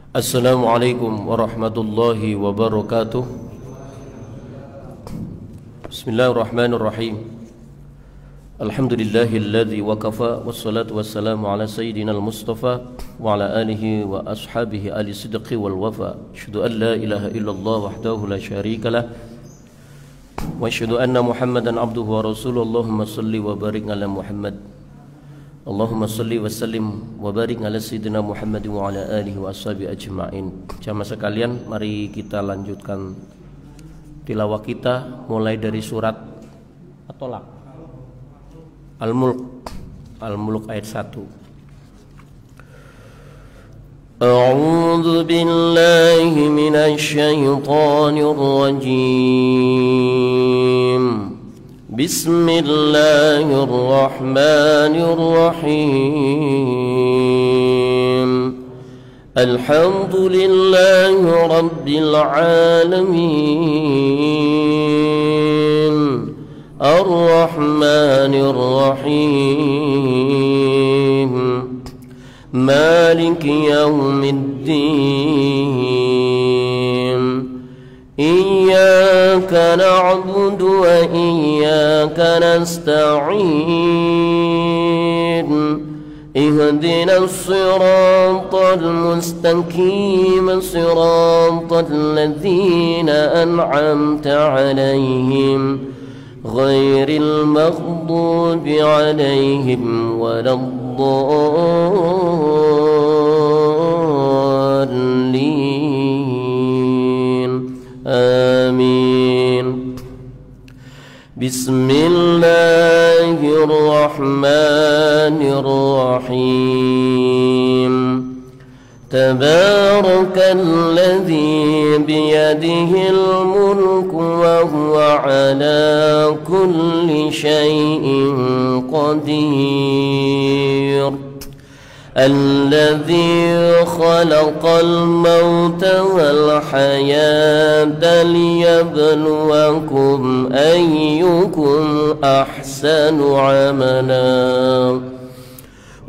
Assalamualaikum warahmatullahi wabarakatuh. Bismillahirrahmanirrahim. Alhamdulillahilladzi wakafa, wassalatu wassalamu ala sayyidinal mustafa wa ala alihi wa ashabihi ahli sidqi wal wafa. Asyhadu an la ilaha illallah wahdahu la syarikalah wa asyhadu anna Muhammadan abduhu wa rasuluh. Allahumma salli wa barik ala Muhammad. Allahumma salli wa sallim wa barik ala sayyidina Muhammad wa ala alihi wa ashabihi ajma'in. Jamaah sekalian, mari kita lanjutkan tilawah kita mulai dari surat At-Tolaq, Al-Mulk ayat 1. A'udzu billahi minasy syaithanir rajim. Bismillahirrahmanirrahim. Alhamdulillahi rabbil alamin. Ar-Rahmanir Rahim. Maliki yaumiddin. Iyyaka na'budu wa iyyaka nasta'in. Ihdinas siratal mustaqim, siratal ladzina an'amta 'alaihim ghairil maghdubi 'alaihim waladdallin. Amin. Bismillahirrahmanirrahim. Tabarakalladzi biyadihil mulku wa huwa ala kulli syai'in qadir. الذي خلق الموت والحياة ليبلوكم أيكم أحسن عملا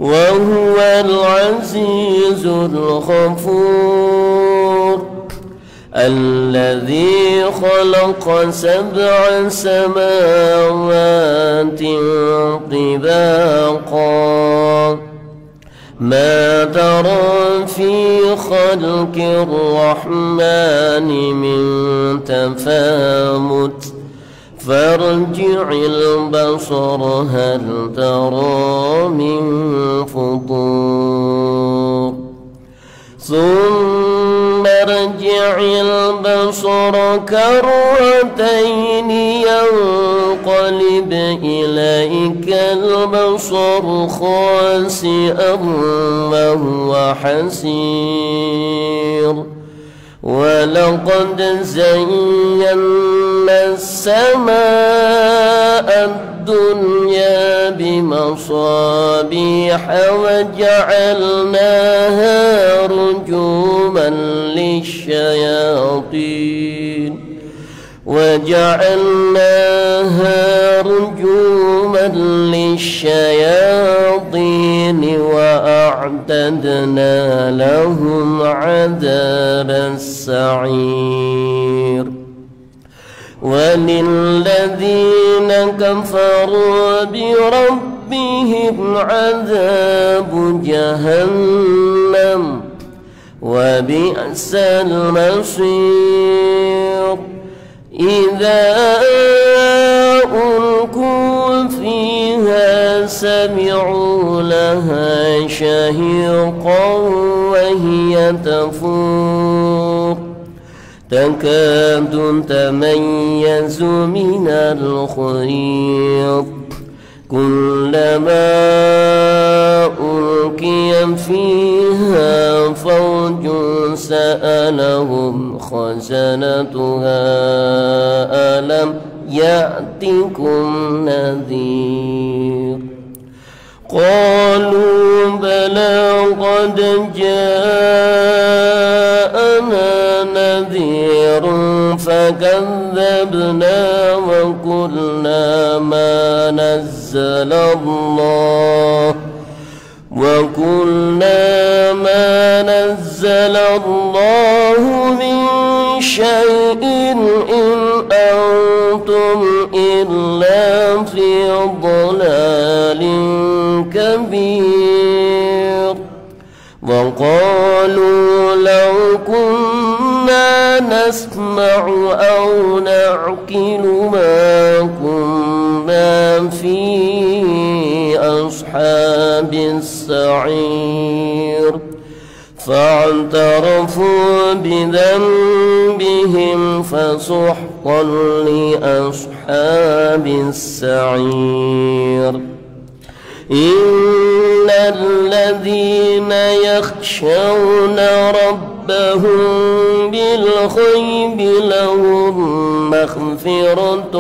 وهو العزيز الغفور. الذي خلق 7 سماوات طباقا ما ترى في خلق الرحمن من تفاوت فارجع البصر هل ترى من فطور ثم ارجع البصر كرتين ينقلب إليك البصر خاسئا وهو حسير. ولقد زينا السماء الدنيا بمصابيح وجعلناها رجوما للشياطين وأعتدنا لهم عذاب السعير. وللذين كفروا بربهم عذاب جهنم وبئس المصير. إذا ألقوا فيها سمعوا لها شهيقا وهي تفور تكاد تميز من الخيط كلما ألقي فيها فوج سألهم خزنتها ألم يأتكم نذير. قالوا بلى قد جاءنا نذير فكذبنا وقلنا ما نزل الله كبير وقالوا لو كنا نسمع أو نعقل ما كنا في أصحاب السعير فاعترفوا بذنبهم فسحقا لأصحاب السعير إن الذين يخشون ربهم بالغيب لهم مغفرة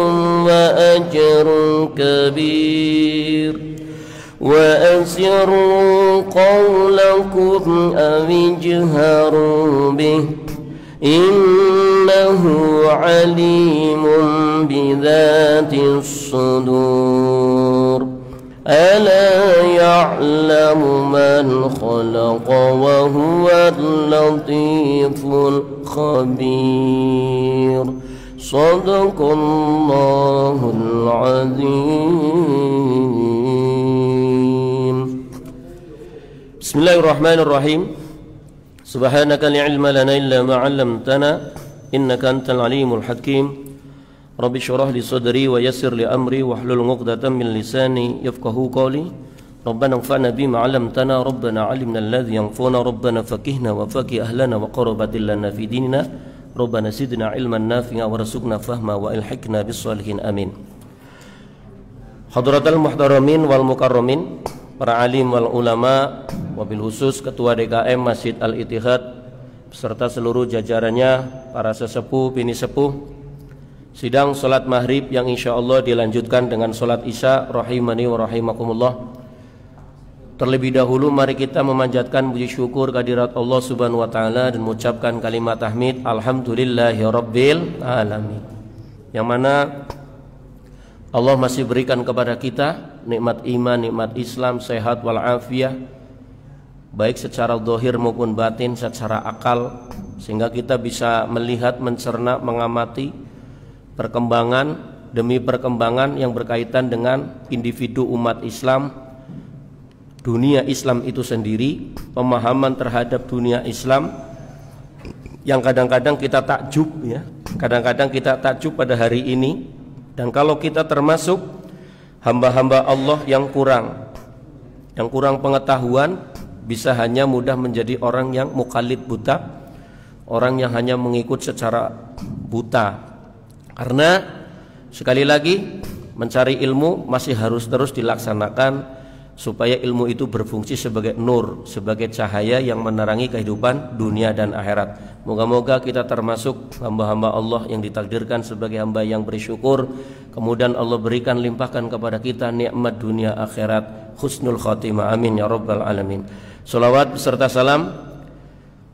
وأجر كبير وأسروا قولكم أو اجهروا به إنه عليم بذات الصدور ألا يعلم من خلق وهو اللطيف الخبير صدق الله العظيم. Bismillahirrahmanirrahim. Subhanaka la ilma lana illa ma 'allamtana innaka antal alimul hakim. Rabbi syrah li sadri wa yassir li amri wahlul 'uqdatam min lisani yafqahu qawli. Rabbana anfa'na bima 'allamtana rabbana 'allimna alladhi yanfa'una rabbana faqihna wa faqih ahlana wa qurbatil lana fi dinina rabbana zidna 'ilman nafi'a warzuqna fahma wa ilhiqna bis shalihin amin. Hadratal muhtaramin wal mukarramin, para alim wal ulama, wabil khusus Ketua DKM Masjid Al-Ittihad beserta seluruh jajarannya, para sesepuh, bini sepuh. Sidang salat maghrib yang insyaallah dilanjutkan dengan salat isya rahimani wa rahimakumullah. Terlebih dahulu mari kita memanjatkan puji syukur kehadirat Allah Subhanahu wa taala dan mengucapkan kalimat tahmid alhamdulillahirabbil alamin. Yang mana Allah masih berikan kepada kita nikmat iman, nikmat Islam, sehat walafiat, baik secara zahir maupun batin, secara akal, sehingga kita bisa melihat, mencerna, mengamati perkembangan demi perkembangan yang berkaitan dengan individu umat Islam, dunia Islam itu sendiri, pemahaman terhadap dunia Islam yang kadang-kadang kita takjub ya, kadang-kadang kita takjub pada hari ini. Dan kalau kita termasuk hamba-hamba Allah yang kurang pengetahuan, bisa hanya mudah menjadi orang yang mukallid buta, orang yang hanya mengikut secara buta. Karena sekali lagi mencari ilmu masih harus terus dilaksanakan supaya ilmu itu berfungsi sebagai nur, sebagai cahaya yang menerangi kehidupan dunia dan akhirat. Moga-moga kita termasuk hamba-hamba Allah yang ditakdirkan sebagai hamba yang bersyukur, kemudian Allah berikan limpahkan kepada kita nikmat dunia akhirat, husnul khatimah, amin ya rabbal alamin. Salawat beserta salam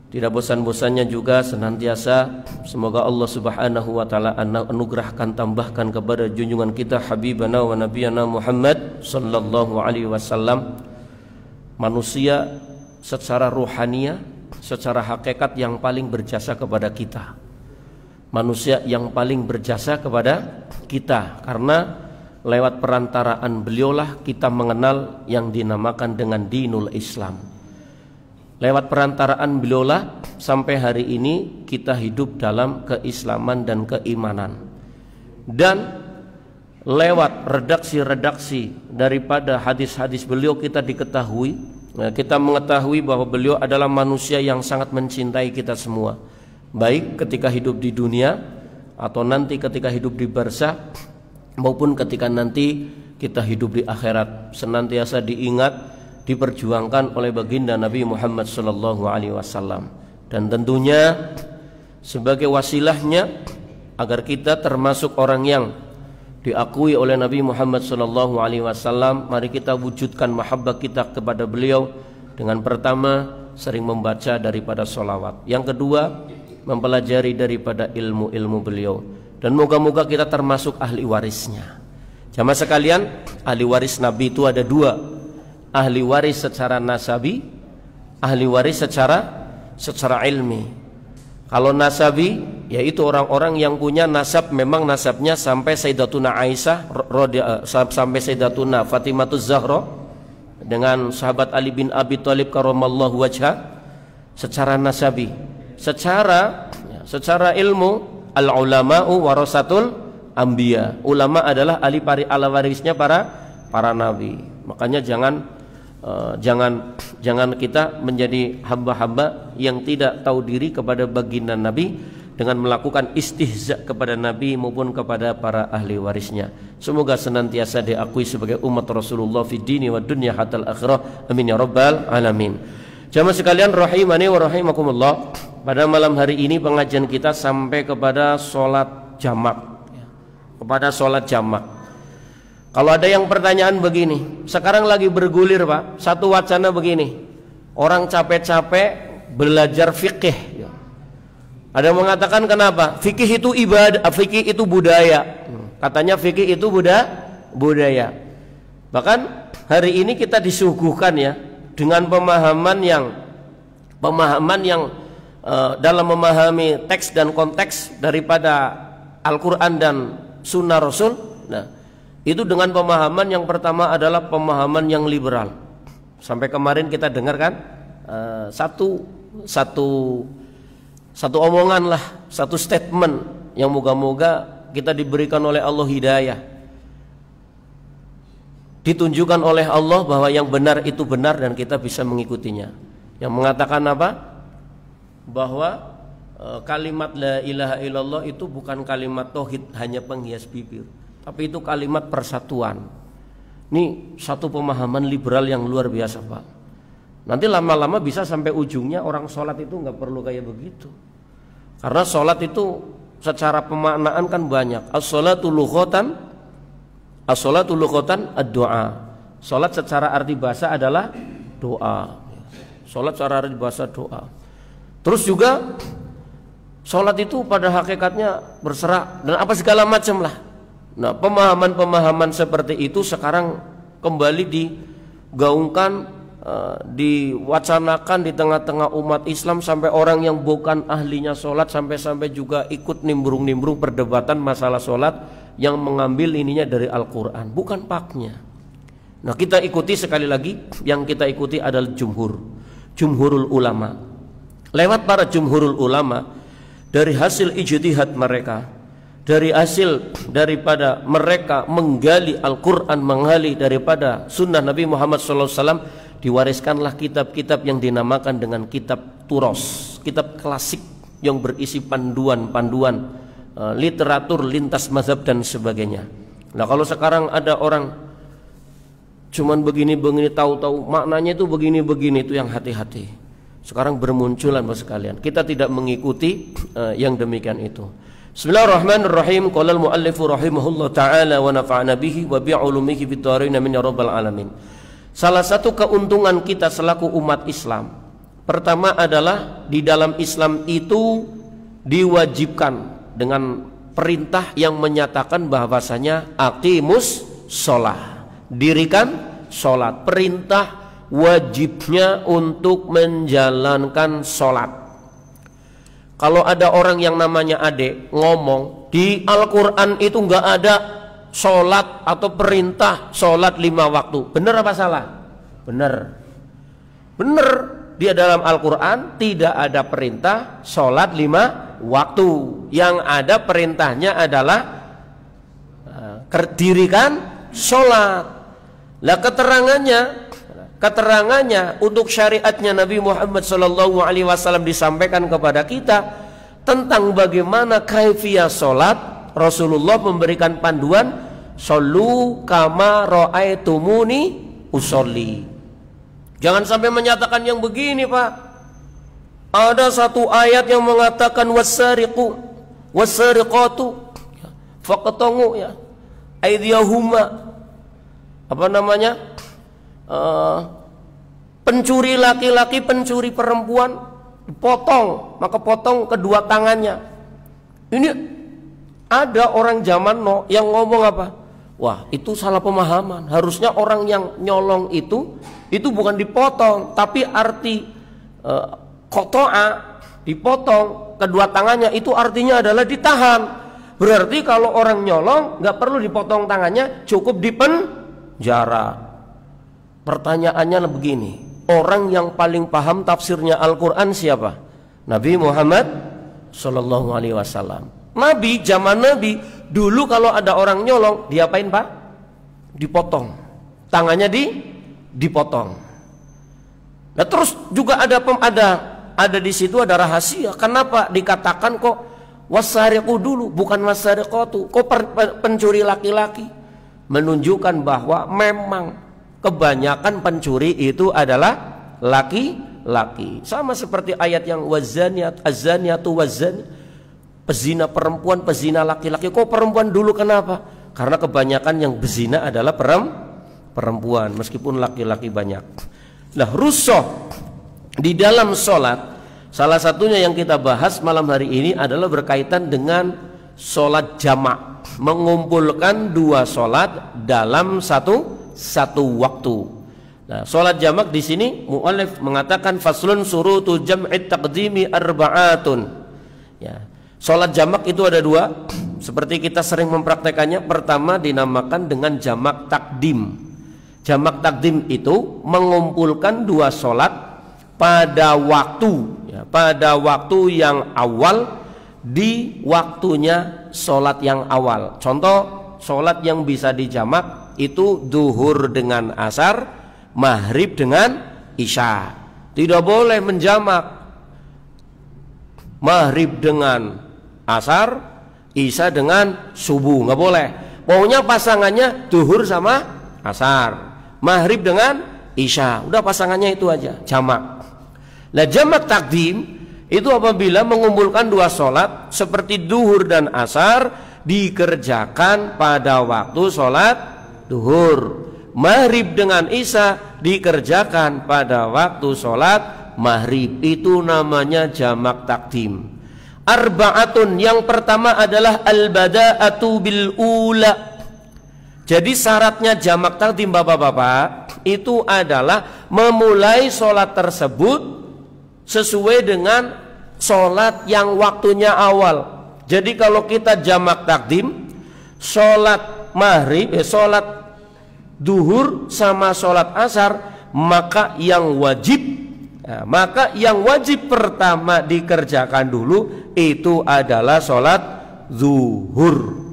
tidak bosan-bosannya juga senantiasa semoga Allah Subhanahu wa taala anugerahkan, tambahkan kepada junjungan kita habibana wa nabiyana Muhammad sallallahu alaihi wasallam, manusia secara ruhania, secara hakikat yang paling berjasa kepada kita, manusia yang paling berjasa kepada kita, karena lewat perantaraan beliaulah kita mengenal yang dinamakan dengan dinul Islam. Lewat perantaraan beliaulah sampai hari ini kita hidup dalam keislaman dan keimanan. Dan lewat redaksi-redaksi daripada hadis-hadis beliau kita diketahui, kita mengetahui bahwa beliau adalah manusia yang sangat mencintai kita semua, baik ketika hidup di dunia atau nanti ketika hidup di barzakh maupun ketika nanti kita hidup di akhirat, senantiasa diingat, diperjuangkan oleh baginda Nabi Muhammad sallallahu alaihi wasallam. Dan tentunya sebagai wasilahnya agar kita termasuk orang yang diakui oleh Nabi Muhammad sallallahu alaihi wasallam, mari kita wujudkan mahabbah kita kepada beliau dengan pertama sering membaca daripada sholawat, yang kedua mempelajari daripada ilmu-ilmu beliau, dan moga-moga kita termasuk ahli warisnya. Jamaah sekalian, ahli waris Nabi itu ada dua, ahli waris secara nasabi, ahli waris secara ilmi. Kalau nasabi yaitu orang-orang yang punya nasab, memang nasabnya sampai Sayyidatuna Aisyah, sampai Sayyidatuna Fatimah Zahra, dengan sahabat Ali bin Abi Thalib karramallahu wajhah secara nasabi, secara ilmu, al ulama'u warasatul anbiya. Ulama adalah ahli warisnya para nabi. Makanya jangan kita menjadi hamba-hamba yang tidak tahu diri kepada baginda Nabi dengan melakukan istihza kepada Nabi maupun kepada para ahli warisnya. Semoga senantiasa diakui sebagai umat Rasulullah fi dini wa dunya hatta al-akhirah. Amin ya rabbal alamin. Jamaah sekalian rahimani wa rahimakumullah, pada malam hari ini pengajian kita sampai kepada sholat jamak. Kepada sholat jamak. Kalau ada yang pertanyaan begini, sekarang lagi bergulir Pak, satu wacana begini, orang capek-capek belajar fikih. Ada yang mengatakan kenapa? Fikih itu ibadah, fikih itu budaya. Katanya fikih itu budaya. Bahkan hari ini kita disuguhkan ya dengan pemahaman yang dalam memahami teks dan konteks daripada Al-Quran dan Sunnah Rasul. Nah, itu dengan pemahaman yang pertama adalah pemahaman yang liberal. Sampai kemarin kita dengarkan satu omongan lah, satu statement yang moga-moga kita diberikan oleh Allah hidayah, ditunjukkan oleh Allah bahwa yang benar itu benar dan kita bisa mengikutinya. Yang mengatakan apa? Bahwa kalimat la ilaha illallah itu bukan kalimat tauhid hanya penghias bibir, tapi itu kalimat persatuan. Ini satu pemahaman liberal yang luar biasa Pak. Nanti lama-lama bisa sampai ujungnya orang sholat itu nggak perlu kayak begitu. Karena sholat itu secara pemaknaan kan banyak. As-sholatu lughatan ad-doa. Sholat secara arti bahasa adalah doa. Sholat secara arti bahasa doa. Terus juga sholat itu pada hakikatnya berserah dan apa segala macam lah. Nah, pemahaman-pemahaman seperti itu sekarang kembali digaungkan, diwacanakan di tengah-tengah umat Islam, sampai orang yang bukan ahlinya sholat sampai juga ikut nimbrung-nimbrung perdebatan masalah sholat yang mengambil ininya dari Al-Quran, bukan paknya. Nah, kita ikuti sekali lagi, yang kita ikuti adalah jumhurul ulama. Lewat para jumhurul ulama, dari hasil ijtihad mereka, dari hasil daripada mereka menggali Al-Quran, menggali daripada sunnah Nabi Muhammad SAW, diwariskanlah kitab-kitab yang dinamakan dengan kitab turos, kitab klasik yang berisi panduan-panduan literatur lintas mazhab dan sebagainya. Nah, kalau sekarang ada orang cuman begini-begini, tahu-tahu maknanya itu begini-begini, itu yang hati-hati. Sekarang bermunculan Bapak sekalian, kita tidak mengikuti yang demikian itu. Bismillahirrahmanirrahim. Qala al-muallifu rahimahullah ta'ala wa nafa'ana bihi wa bi'ulumihi fid dharain amin ya rabbal alamin. Salah satu keuntungan kita selaku umat Islam, pertama adalah di dalam Islam itu diwajibkan dengan perintah yang menyatakan bahwasanya aqimus sholah, dirikan sholat. Perintah wajibnya untuk menjalankan sholat. Kalau ada orang yang namanya adik ngomong di Al-Quran itu nggak ada sholat atau perintah sholat 5 waktu, benar apa salah? Benar. Dia dalam Al-Quran tidak ada perintah sholat 5 waktu. Yang ada perintahnya adalah dirikan sholat. Lah keterangannya untuk syariatnya Nabi Muhammad SAW disampaikan kepada kita tentang bagaimana kaifiyah sholat. Rasulullah memberikan panduan, shollu kama ra'aitumuni usolli. Jangan sampai menyatakan yang begini Pak. Ada satu ayat yang mengatakan wasariqu wasariqatu faqtangu ya aydiyahuma, apa namanya, pencuri laki-laki, pencuri perempuan dipotong, maka potong kedua tangannya. Ini ada orang zaman yang ngomong apa? Wah, itu salah pemahaman. Harusnya orang yang nyolong itu bukan dipotong, tapi arti kotoa, dipotong kedua tangannya, itu artinya adalah ditahan. Berarti kalau orang nyolong nggak perlu dipotong tangannya, cukup dipenjara. pertanyaannya begini, orang yang paling paham tafsirnya Al-Quran siapa? Nabi Muhammad Sallallahu Alaihi Wasallam. Nabi, zaman Nabi dulu kalau ada orang nyolong, diapain Pak? Dipotong, tangannya dipotong. Nah terus juga ada di situ ada rahasia. Kenapa dikatakan kok wasariqu dulu, bukan wasariqatu? Kok pencuri laki-laki? Menunjukkan bahwa memang kebanyakan pencuri itu adalah laki-laki. Sama seperti ayat yang wazaniyat azaniyatu wazani, pezina perempuan, pezina laki-laki. Kok perempuan dulu, kenapa? Karena kebanyakan yang berzina adalah perempuan, meskipun laki-laki banyak. Nah, rusuh di dalam sholat, salah satunya yang kita bahas malam hari ini adalah berkaitan dengan sholat jamak, mengumpulkan dua sholat dalam satu waktu. Nah, sholat jamak di sini mu'allif mengatakan faslun surutu jam'i taqdimi arba'atun. Ya, sholat jamak itu ada dua, seperti kita sering mempraktekannya. Pertama dinamakan dengan jamak takdim. Jamak takdim itu mengumpulkan dua sholat pada waktu, ya, pada waktu yang awal, di waktunya sholat yang awal. Contoh sholat yang bisa dijamak itu duhur dengan asar, maghrib dengan isya. Tidak boleh menjamak maghrib dengan asar, isya dengan subuh, nggak boleh. Pokoknya pasangannya duhur sama asar, maghrib dengan isya, udah pasangannya itu aja, jamak. Nah, jamak takdim itu apabila mengumpulkan dua sholat seperti duhur dan asar dikerjakan pada waktu sholat duhur, maghrib dengan isya dikerjakan pada waktu sholat maghrib. Itu namanya jamak takdim. Arba'atun, yang pertama adalah al-bada'atu bil ula. Jadi syaratnya jamak takdim bapak-bapak itu adalah memulai sholat tersebut sesuai dengan sholat yang waktunya awal. Jadi kalau kita jamak takdim sholat maghrib, sholat duhur sama sholat asar, maka yang wajib pertama dikerjakan dulu itu adalah sholat zuhur.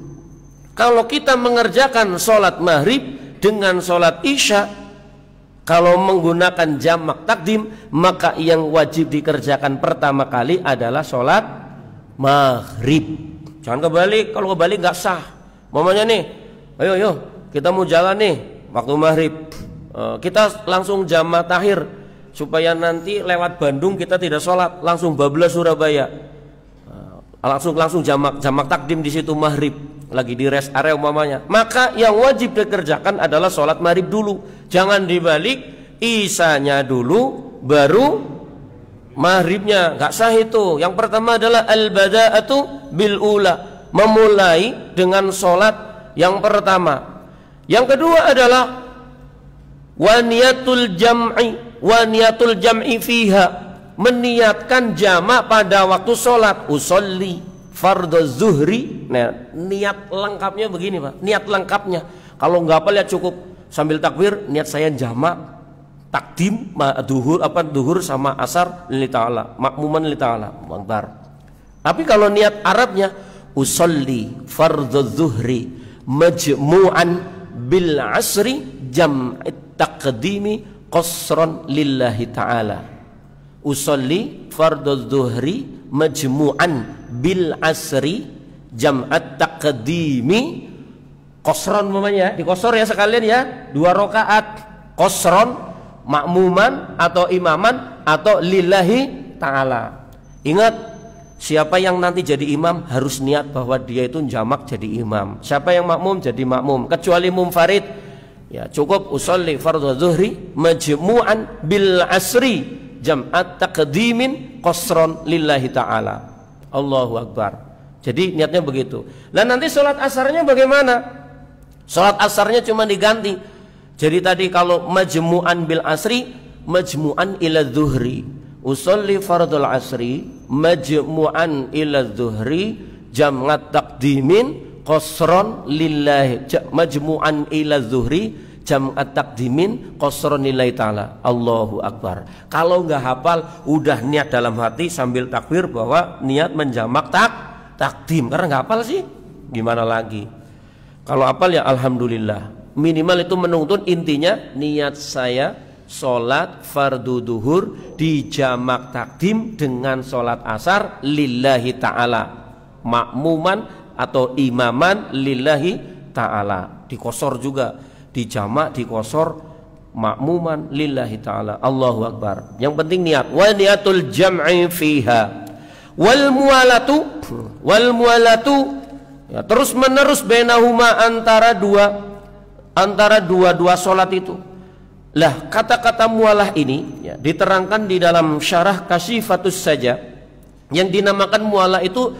Kalau kita mengerjakan sholat maghrib dengan sholat isya, kalau menggunakan jamak takdim, maka yang wajib dikerjakan pertama kali adalah sholat maghrib. Jangan kebalik. Kalau kebalik nggak sah. Mamanya nih, ayo kita mau jalan nih waktu maghrib, kita langsung jamak takhir supaya nanti lewat Bandung kita tidak sholat, langsung bablas Surabaya, langsung jamak takdim di situ maghrib, lagi di rest area umpamanya. Maka yang wajib dikerjakan adalah sholat maghrib dulu. Jangan dibalik, isanya dulu baru maghribnya, nggak sah itu. Yang pertama adalah al-bada'atu bil ula, memulai dengan sholat yang pertama. Yang kedua adalah waniyatul jam'i fiha, meniatkan jamak pada waktu sholat. Usolli fardhu zuhri. Nah, niat lengkapnya begini Pak, niat lengkapnya. Kalau nggak apa lihat cukup sambil takbir, niat saya jamak takdim duhur sama asar lillahi ta'ala, makmuman lillahi ta'ala, akbar. Tapi kalau niat Arabnya usolli fardhu zuhri majmu'an bil asri jam'it taqdimi qasran lillahi ta'ala. Usolli fardhu zuhri majmu'an bil asri jam'at taqdimi qasran, namanya di qasar ya sekalian ya, 2 rakaat qasran, makmuman atau imaman atau lillahi ta'ala. Ingat, siapa yang nanti jadi imam harus niat bahwa dia itu jamak jadi imam. Siapa yang makmum jadi makmum, kecuali munfarid ya cukup usolli fardhu zuhri majmu'an bil asri jam'at taqdimin qasran lillahi ta'ala. Allahu akbar. Jadi niatnya begitu. Dan nanti sholat asarnya bagaimana? Sholat asarnya cuma diganti. Jadi tadi kalau majmu'an bil asri, majmu'an ila zuhri. Usolli fardul asri majmu'an ila zuhri jam'at taqdimin qasran lillahi, majmu'an ila zuhri jam'at taqdimin qasran lillahi ta'ala. Allahu Akbar. Kalau nggak hafal, udah niat dalam hati sambil takbir bahwa niat menjamak takdim. Karena nggak hafal sih, gimana lagi? Kalau hafal ya alhamdulillah. Minimal itu menuntun, intinya niat saya sholat fardu duhur di jamak takdim dengan sholat asar lillahi ta'ala, makmuman atau imaman lillahi ta'ala. Dikosor juga, di jamak dikosor, makmuman lillahi ta'ala. Allahu Akbar. Yang penting niat. Wa niatul jam'i fiha wal mualatu ya, terus menerus bainahuma antara dua sholat itu. Lah, kata-kata mualah ini ya, diterangkan di dalam syarah Kasyifatus Saja, yang dinamakan mualah itu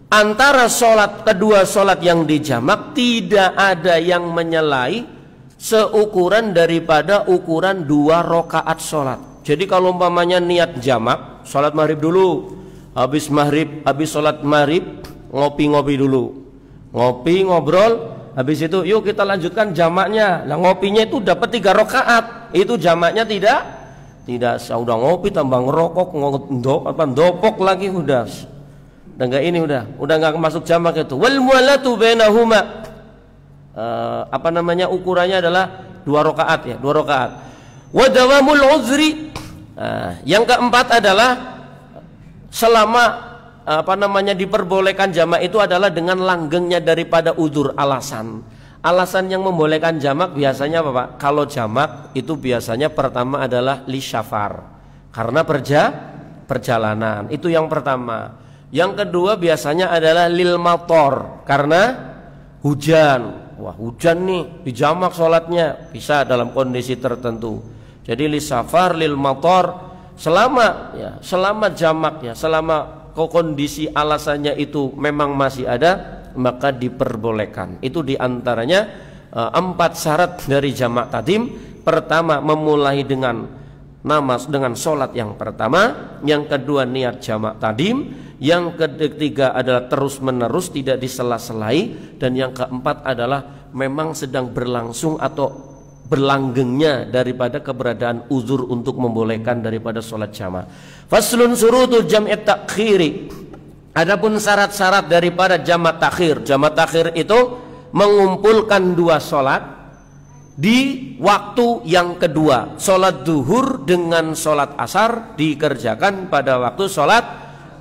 antara kedua sholat yang dijamak tidak ada yang menyelai seukuran daripada ukuran 2 rakaat sholat. Jadi kalau umpamanya niat jamak, sholat maghrib dulu, habis sholat maghrib ngopi-ngopi dulu, ngopi ngobrol, habis itu yuk kita lanjutkan jamaknya. Nah, ngopinya itu dapat 3 rakaat, itu jamaknya tidak udah ngopi tambah ngerokok, ndopok lagi udah enggak, ini udah enggak masuk jamak itu. Wal mualatu bainahuma ukurannya adalah 2 rakaat ya, 2 rakaat. Wa dawamul uzri, yang keempat adalah selama diperbolehkan jamak itu adalah dengan langgengnya daripada udzur, alasan yang membolehkan jamak biasanya apa Pak? Kalau jamak itu biasanya pertama adalah li syafar, karena perjalanan, itu yang pertama. Yang kedua biasanya adalah lil mator, karena hujan. Wah, hujan nih, dijamak sholatnya, bisa dalam kondisi tertentu. Jadi li syafar lil mator, selama jamaknya, selama kondisi alasannya itu memang masih ada, maka diperbolehkan. Itu diantaranya 4 syarat dari jamak takdim. Pertama, memulai dengan sholat yang pertama. Yang kedua, niat jamak takdim. Yang ketiga adalah terus menerus, tidak disela-selai. Dan yang keempat adalah memang sedang berlangsung atau berlanggengnya daripada keberadaan uzur untuk membolehkan daripada sholat jamak. Faslun surutul jam'i takhiri. Adapun syarat-syarat daripada jamak takhir. Jamak takhir itu mengumpulkan 2 sholat di waktu yang kedua. Sholat duhur dengan sholat asar dikerjakan pada waktu sholat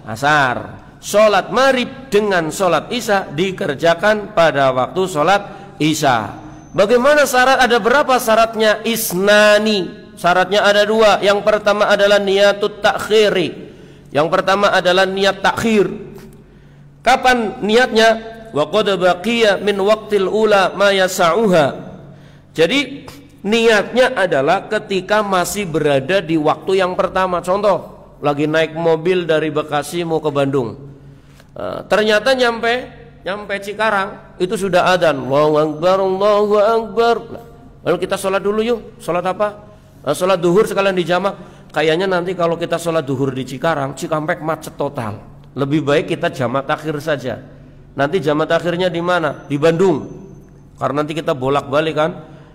asar. Sholat maghrib dengan sholat isya dikerjakan pada waktu sholat isya. Bagaimana syarat? Ada berapa syaratnya? Isnani. Syaratnya ada 2. Yang pertama adalah niyatut takhiri. Yang pertama adalah niat takhir. Kapan niatnya? Wa qad baqiya min waqtil ula ma yasa'uha. Jadi niatnya adalah ketika masih berada di waktu yang pertama. Contoh, lagi naik mobil dari Bekasi mau ke Bandung. Ternyata nyampe Cikarang itu sudah adzan, Allahu Akbar, Allahu Akbar. Lalu kita sholat dulu yuk. Sholat apa? Sholat duhur sekalian dijamak. Kayaknya nanti kalau kita sholat duhur di Cikampek macet total. Lebih baik kita jamak takhir saja. Nanti jamak takhirnya di mana? Di Bandung. Karena nanti kita bolak-balik kan.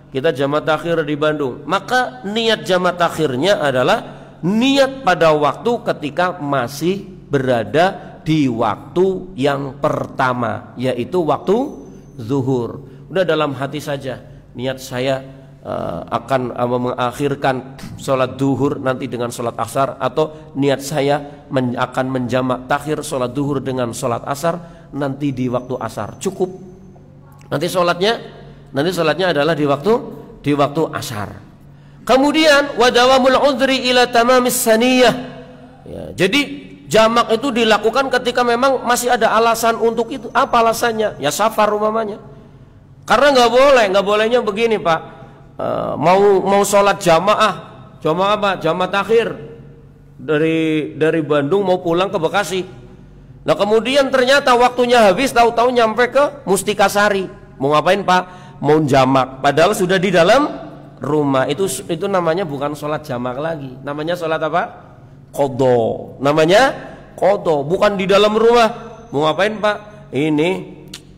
Kita jamak takhir di Bandung. Maka niat jamak takhirnya adalah niat pada waktu ketika masih berada di waktu yang pertama, yaitu waktu zuhur. Udah dalam hati saja, niat saya akan mengakhirkan sholat duhur nanti dengan sholat asar, atau niat saya akan menjamak takhir sholat duhur dengan sholat asar nanti di waktu asar. Cukup. Nanti sholatnya adalah di waktu asar. Kemudian wadawamul udhri ila tamamis saniyah. Ya, jadi jamak itu dilakukan ketika memang masih ada alasan untuk itu. Apa alasannya? Ya safar umpamanya. Karena nggak bolehnya begini Pak. Mau sholat jamaah apa? Jamak takhir dari Bandung mau pulang ke Bekasi. Nah kemudian ternyata waktunya habis, tahu-tahu nyampe ke Mustikasari. Mau ngapain Pak? Mau jamak. Padahal sudah di dalam rumah. Itu namanya bukan sholat jamak lagi. Namanya sholat apa? Qadha. Namanya qadha, bukan di dalam rumah. Mau ngapain Pak? Ini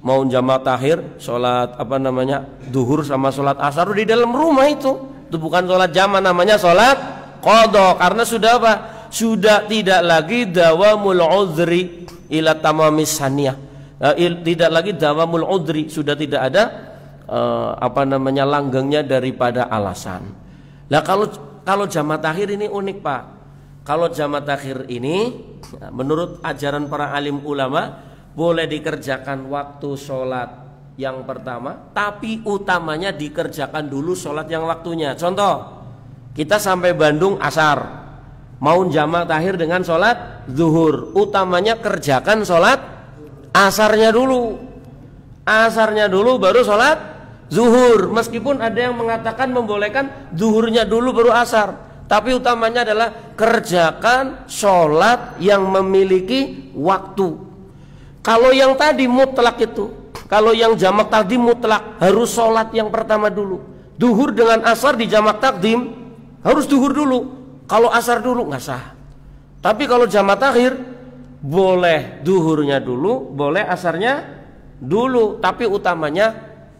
mau jamaah takhir, sholat apa namanya duhur sama sholat asar di dalam rumah itu bukan sholat jamaah, namanya sholat qadha. Karena sudah apa? Sudah tidak lagi dawamul udhri ila tamamis saniyah, tidak lagi dawamul udhri, sudah tidak ada apa namanya langgengnya daripada alasan. Lah kalau jamaah takhir ini unik Pak. Kalau jamaah takhir ini menurut ajaran para alim ulama boleh dikerjakan waktu sholat yang pertama, tapi utamanya dikerjakan dulu sholat yang waktunya. Contoh, kita sampai Bandung asar, mau jamaah takhir dengan sholat zuhur, utamanya kerjakan sholat asarnya dulu baru sholat zuhur. Meskipun ada yang mengatakan membolehkan zuhurnya dulu baru asar, tapi utamanya adalah kerjakan sholat yang memiliki waktu. Kalau yang tadi mutlak itu, kalau yang jamak takdim mutlak harus sholat yang pertama dulu. Duhur dengan asar di jamak takdim harus duhur dulu. Kalau asar dulu nggak sah. Tapi kalau jamak takhir boleh duhurnya dulu, boleh asarnya dulu. Tapi utamanya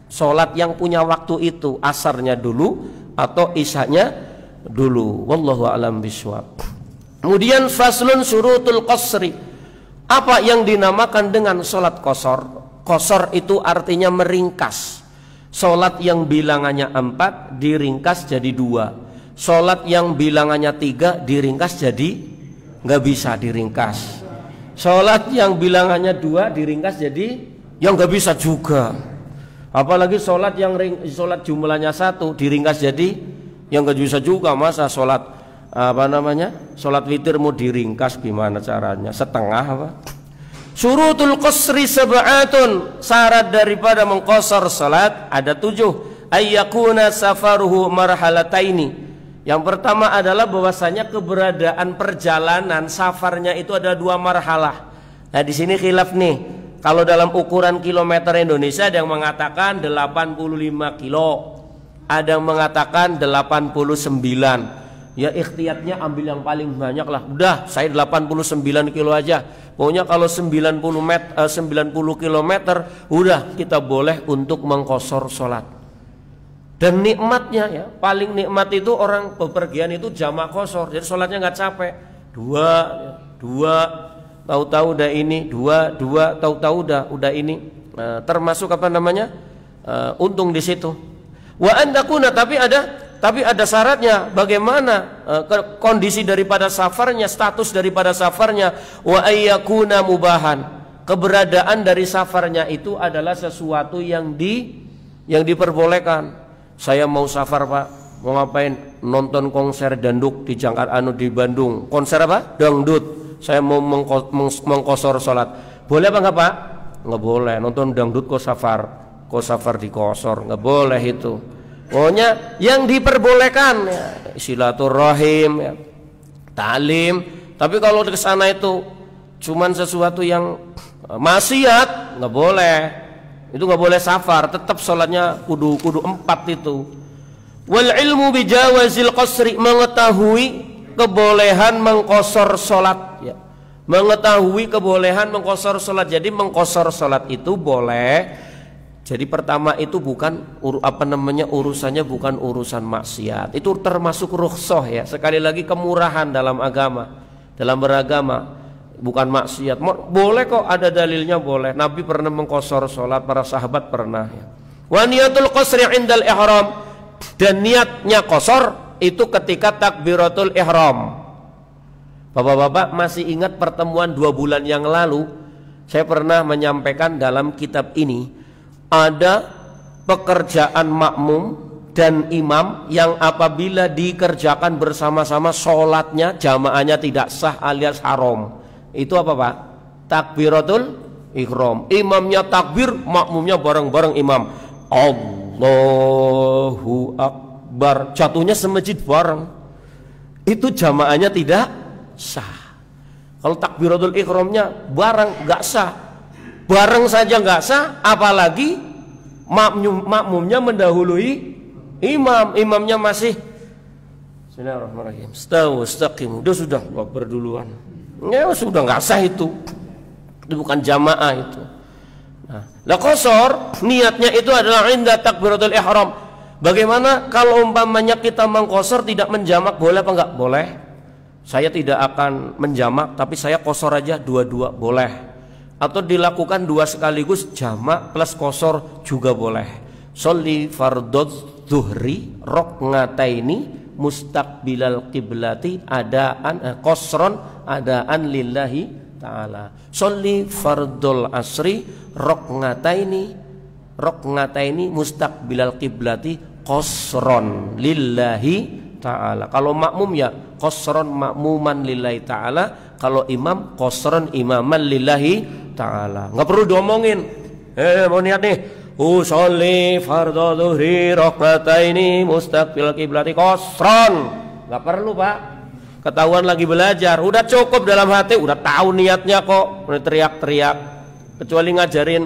sholat yang punya waktu itu, asarnya dulu atau isanya dulu. Wallahu a'lam bishawab. Kemudian faslun syurutul qasri. Apa yang dinamakan dengan sholat qasar? Qasar itu artinya meringkas. Sholat yang bilangannya 4 diringkas jadi 2. Sholat yang bilangannya 3 diringkas jadi nggak bisa diringkas. Sholat yang bilangannya 2 diringkas jadi yang nggak bisa juga. Apalagi sholat yang sholat jumlahnya 1 diringkas jadi yang nggak bisa juga. Masa sholat apa namanya sholat witir mau diringkas gimana caranya, setengah apa? Syurutul qasri sab'atun, syarat daripada mengqasar salat ada 7. Ayyakuna safaruhu marhalataini. Yang pertama adalah bahwasanya keberadaan perjalanan safarnya itu ada 2 marhalah. Nah di sini khilaf nih. Kalau dalam ukuran kilometer Indonesia ada yang mengatakan 85 kilo, ada yang mengatakan 89. Ya ikhtiyatnya ambil yang paling banyak lah. Udah saya 89 kilo aja. Pokoknya kalau 90 kilometer udah kita boleh untuk mengqasar sholat. Dan nikmatnya ya, paling nikmat itu orang bepergian itu jamak qasar. Jadi sholatnya nggak capek. Dua tahu-tahu udah ini, dua tahu-tahu udah ini. Termasuk apa namanya? Untung di situ. Wa andakuna, tapi ada syaratnya. Bagaimana kondisi daripada safarnya, status daripada safarnya? Wa ayyakuna mubahan. Keberadaan dari safarnya itu adalah sesuatu yang diperbolehkan. Saya mau safar Pak, mau ngapain? Nonton konser dangdut di Jakarta, di Bandung. Konser apa? Dangdut. Saya mau mengqasar salat. Boleh apa enggak Pak? Enggak boleh. Nonton dangdut kok safar di qasar, enggak boleh itu. Pokoknya yang diperbolehkan ya, silaturahim ya, ta'lim. Tapi kalau ke sana itu cuman sesuatu yang maksiat, nggak boleh. Itu nggak boleh safar, tetap sholatnya kudu 4 itu. Wal ilmu bijawazil qasri, mengetahui kebolehan mengqasar sholat ya. Mengetahui kebolehan mengqasar sholat. Jadi mengqasar sholat itu boleh. Jadi pertama itu bukan urusannya bukan urusan maksiat. Itu termasuk rukhsah ya. Sekali lagi kemurahan dalam agama, dalam beragama, bukan maksiat. Boleh kok, ada dalilnya boleh. Nabi pernah mengqasar salat, para sahabat pernah ya. Wa niyatul qasri indal ihram, dan niatnya qasar itu ketika takbiratul ihram. Bapak-bapak masih ingat pertemuan 2 bulan yang lalu saya pernah menyampaikan dalam kitab ini ada pekerjaan makmum dan imam yang apabila dikerjakan bersama-sama sholatnya jamaahnya tidak sah alias haram. Itu apa Pak? Takbiratul ihram. Imamnya takbir, makmumnya bareng-bareng imam. Allahu Akbar. Jatuhnya semajid bareng. Itu jamaahnya tidak sah. Kalau takbiratul ihramnya bareng nggak sah. Bareng saja nggak sah, apalagi makmumnya mendahului imamnya masih Bismillahirrahmanirrahim, astagfirullah, dia sudah berduluan, ya sudah nggak sah itu bukan jamaah itu. Nah, Lah qasar niatnya itu adalah inda takbiratul ihram. Bagaimana kalau umpamanya kita mengqasar tidak menjamak, boleh apa enggak? Boleh. Saya tidak akan menjamak tapi saya qasar aja dua-dua, boleh. Atau dilakukan dua sekaligus, jamak plus qasar juga boleh. Sholli fardhu zuhri raq'ataini mustaqbilal qiblati adaan qasran adaan lillahi ta'ala. Sholli fardul asri raq'ataini mustaqbilal qiblati qasran lillahi ta'ala. Kalau makmum ya qasran makmuman lillahi ta'ala, kalau imam qasran imaman lillahi ta'ala. Enggak perlu diomongin. Mau niat nih, usolli fardhu dhuhri raq'ataini mustaqbil qiblati qasran. Enggak perlu, Pak. Ketahuan lagi belajar, udah cukup dalam hati, udah tahu niatnya kok. Udah teriak-teriak. Kecuali ngajarin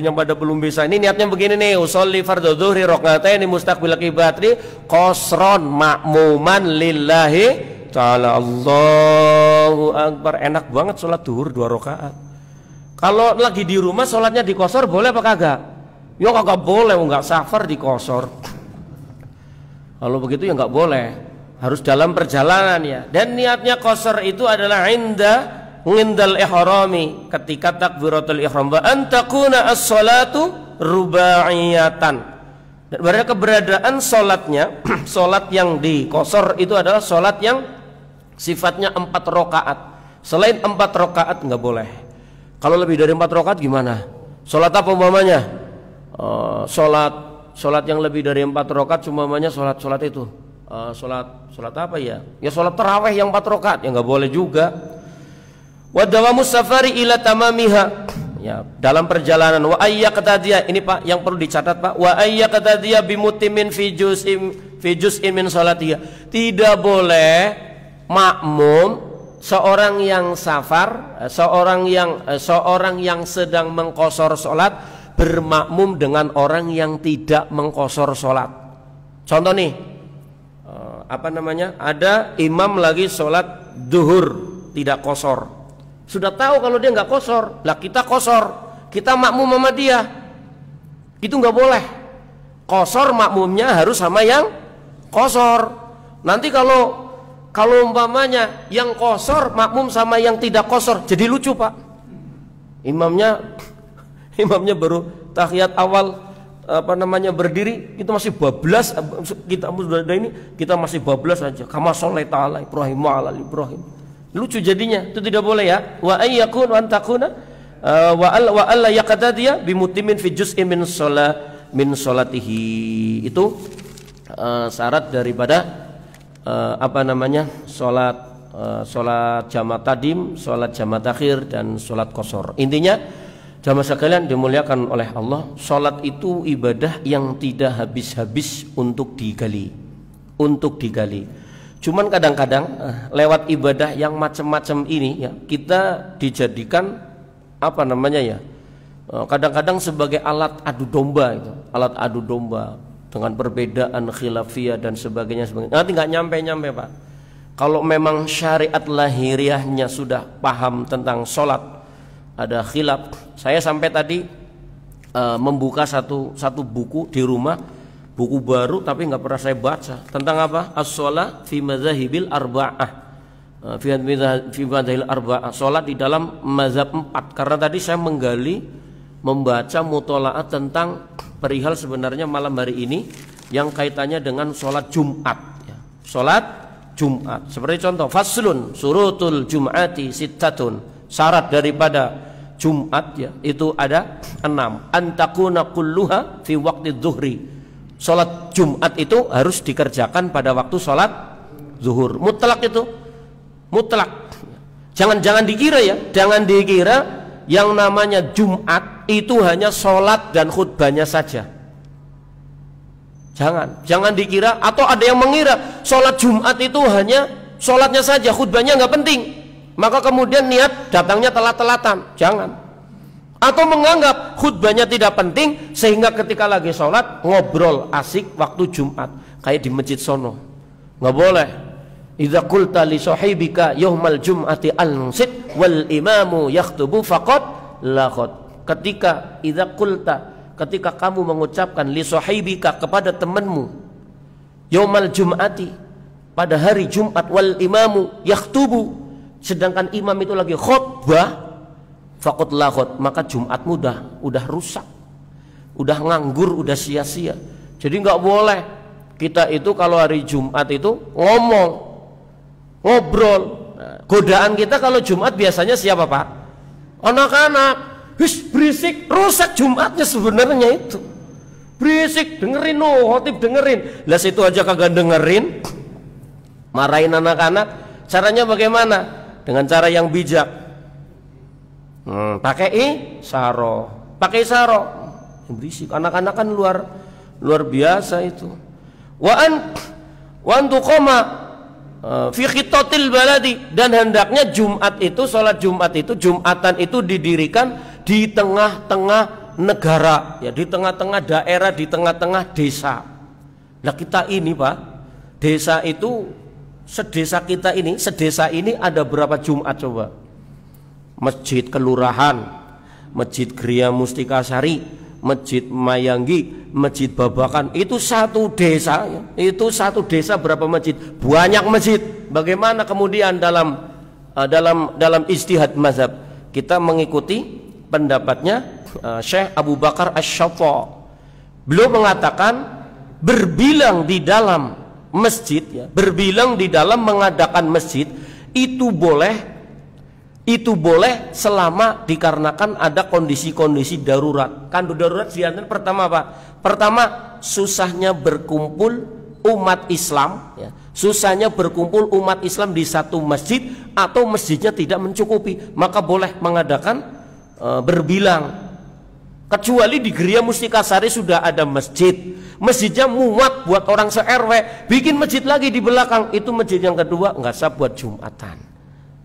yang pada belum bisa. Ini niatnya begini nih, usolli fardhu dhuhri raq'ataini mustaqbil qiblati qasran makmuman lillahi ta'ala. Allahu akbar. Enak banget sholat duhur 2 rakaat. Kalau lagi di rumah sholatnya di qasar boleh apa kagak? Ya kagak boleh, enggak safar di qasar. Kalau begitu ya enggak boleh, harus dalam perjalanan ya. Dan niatnya qasar itu adalah indal ihrami, ketika takbiratul ihram, wa antakuna as-salatu rubaiyatan. Dan berarti keberadaan sholatnya sholat yang di qasar itu adalah sholat yang sifatnya 4 rakaat. Selain 4 rakaat enggak boleh. Kalau lebih dari 4 rakaat gimana? Sholat apa umpamanya? Sholat yang lebih dari 4 rakaat umpamanya sholat itu. Sholat apa ya? Ya sholat tarawih yang 4 rakaat ya nggak boleh juga. Wa dawamus safari ila tamamiha. Ya, dalam perjalanan wa ayyaqtadiya, ini Pak yang perlu dicatat Pak. Wa ayyaqtadiya bimutimin fi juz'in min salatiha. Tidak boleh makmum seorang yang safar, seorang yang sedang mengqasar sholat bermakmum dengan orang yang tidak mengqasar sholat. Contoh nih, ada imam lagi sholat duhur tidak qasar. Sudah tahu kalau dia nggak qasar, lah kita qasar, kita makmum sama dia, itu nggak boleh. Qasar makmumnya harus sama yang qasar. Nanti kalau umpamanya yang qasar makmum sama yang tidak qasar, jadi lucu Pak. Imamnya baru tahiyat awal berdiri, kita masih bablas, kita masih bablas aja. Kama sholaita ala Ibrahim wa ala Ibrahim. Lucu jadinya, itu tidak boleh ya. Wa ayyakun wa antakuna wa alla yaqtadiya bimutimin fi juz'in min sholatihi. Itu syarat daripada sholat jamaah tadim, sholat jamaah takhir, dan sholat qasar. Intinya jamaah sekalian dimuliakan oleh Allah, sholat itu ibadah yang tidak habis-habis untuk digali. Cuman kadang-kadang lewat ibadah yang macam-macam ini ya, kita dijadikan kadang-kadang sebagai alat adu domba itu, dengan perbedaan khilafiyah dan sebagainya. Nanti nggak nyampe Pak. Kalau memang syariat lahiriahnya sudah paham tentang sholat, ada khilaf. Saya sampai tadi membuka satu buku di rumah, buku baru tapi nggak pernah saya baca, tentang apa? As-sholat fi madzahibil arba'ah, fi madzahibil arba'ah, sholat di dalam mazhab 4. Karena tadi saya membaca mutola'at tentang perihal sebenarnya malam hari ini yang kaitannya dengan sholat Jumat ya. Sholat Jumat seperti contoh, faslun surutul jum'ati sittatun, syarat daripada Jumat ya itu ada 6. Antakuna kulluha fi waqti dhuhri, sholat Jumat itu harus dikerjakan pada waktu sholat zuhur. Mutlak itu, mutlak. Jangan dikira ya, jangan dikira yang namanya Jumat itu hanya sholat dan khutbahnya saja. Jangan dikira, atau ada yang mengira sholat Jumat itu hanya sholatnya saja, khutbahnya nggak penting, maka kemudian niat datangnya telat-telatan. Jangan. Atau menganggap khutbahnya tidak penting sehingga ketika lagi sholat ngobrol asik waktu Jumat kayak di masjid sono. Nggak boleh. Idza qulta li sahibika yaumal jum'ati al-sit wal imamu yakhtubu faqad laqad. ketika idza qulta, ketika kamu mengucapkan li sahibika, kepada temanmu, yaumal jum'ati, pada hari Jumat, wal imamu yaktubu, sedangkan imam itu lagi khutbah, faqad laghot, maka Jumatmu udah rusak, udah nganggur, udah sia-sia. Jadi nggak boleh kita itu kalau hari Jumat itu ngomong, ngobrol. Nah, godaan kita kalau Jumat biasanya siapa Pak? Anak-anak. Berisik, rusak Jumatnya sebenarnya itu. Berisik, dengerin khotib dengerin. Lah situ aja kagak dengerin, marahin anak-anak. Caranya bagaimana? Dengan cara yang bijak. Pakai isyaroh. Pakai isyaroh. Berisik, anak-anak kan luar biasa itu. Wa antuqoma fi khitatil baladi, dan hendaknya Jumat itu, sholat Jumat itu, Jumatan itu didirikan di tengah-tengah negara, ya, di tengah-tengah daerah, di tengah-tengah desa. Nah kita ini Pak, desa itu, sedesa kita ini, sedesa ini ada berapa Jumat coba? Masjid kelurahan, Masjid Gria Mustikasari, Masjid Mayanggi, Masjid Babakan, itu satu desa, ya. Itu satu desa berapa masjid? Banyak masjid. Bagaimana kemudian dalam ijtihad mazhab kita mengikuti pendapatnya Syekh Abu Bakar Asy-Syafi'i. Beliau mengatakan berbilang di dalam masjid, ya, berbilang di dalam mengadakan masjid itu boleh selama dikarenakan ada kondisi-kondisi darurat. Kan darurat diantara pertama Pak, pertama susahnya berkumpul umat Islam, ya. Susahnya berkumpul umat Islam di satu masjid atau masjidnya tidak mencukupi, maka boleh mengadakan berbilang. Kecuali di Gria Mustikasari sudah ada masjid, masjidnya muat buat orang se-RW, bikin masjid lagi di belakang, itu masjid yang kedua nggak sah buat Jumatan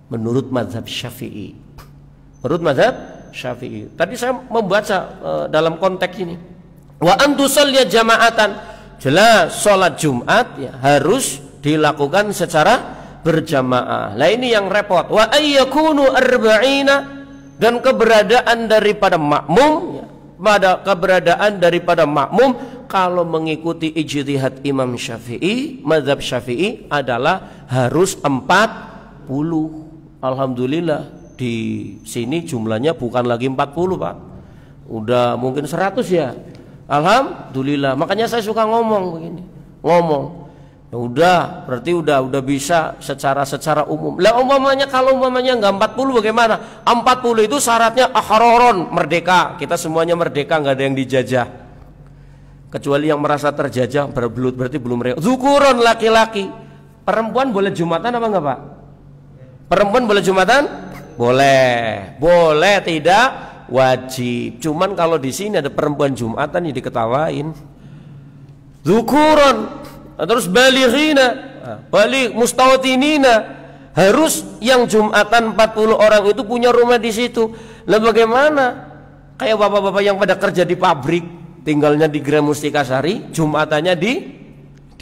menurut mazhab Syafi'i. Menurut mazhab Syafi'i. Tadi saya membaca dalam konteks ini. Wa antusalliya jama'atan, jelas sholat Jumat ya harus dilakukan secara berjamaah. Nah ini yang repot. Wa ayyakunu arba'ina, dan keberadaan daripada makmum, ya, pada keberadaan daripada makmum kalau mengikuti ijtihad Imam Syafi'i, mazhab Syafi'i adalah harus 40. Alhamdulillah di sini jumlahnya bukan lagi 40 Pak, udah mungkin 100 ya. Alhamdulillah. Makanya saya suka ngomong begini, ya udah, berarti udah bisa secara umum. Lah umpamanya kalau nggak 40 bagaimana? 40 itu syaratnya ahroron, merdeka. Kita semuanya merdeka, nggak ada yang dijajah. Kecuali yang merasa terjajah berbelut, berarti belum merdeka. Zukuron, laki-laki. Perempuan boleh Jumatan apa enggak Pak? Perempuan boleh Jumatan? Boleh, tidak wajib. Cuman kalau di sini ada perempuan Jumatan ya diketawain. Zukuron, terus balighina, balik mustawatinina, harus yang Jumatan 40 orang itu punya rumah di situ. Lah bagaimana? Kayak bapak-bapak yang pada kerja di pabrik, tinggalnya di Gria Mustikasari, Jumatannya di